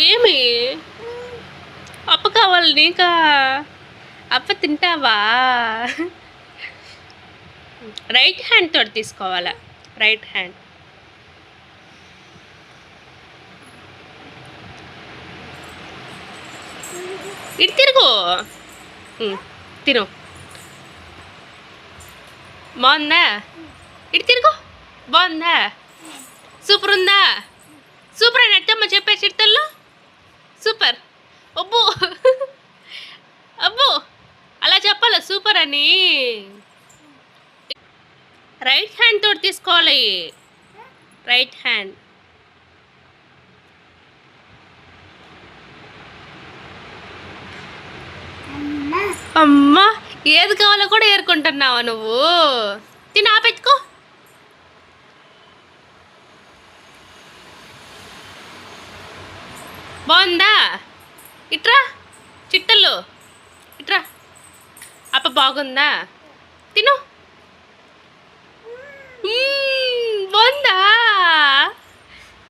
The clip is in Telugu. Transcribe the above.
ఏమి అప్ప కావాలి నీకా? అప్ప తింటావా? రైట్ హ్యాండ్ తోటి తీసుకోవాలా? Right hand. ఇటు తిరుగు. తిను. బాగుందా? ఇటు తిరుగు. బాగుందా? సూపర్ ఉందా? సూపర్ అని అట్టమ్మ చెప్పే చిట్టల్లో. సూపర్. అబ్బో అబ్బో అలా చెప్పాలా సూపర్ అని? రైట్ హ్యాండ్ తోటి తీసుకోవాలి. Right hand. అమ్మా ఏది కావాలో కూడా ఏరుకుంటున్నావా నువ్వు? తిని ఆపెత్తుకో. బాగుందా? ఇట్రా చిట్టలు ఇట్రా. అప్ప బాగుందా? తిను.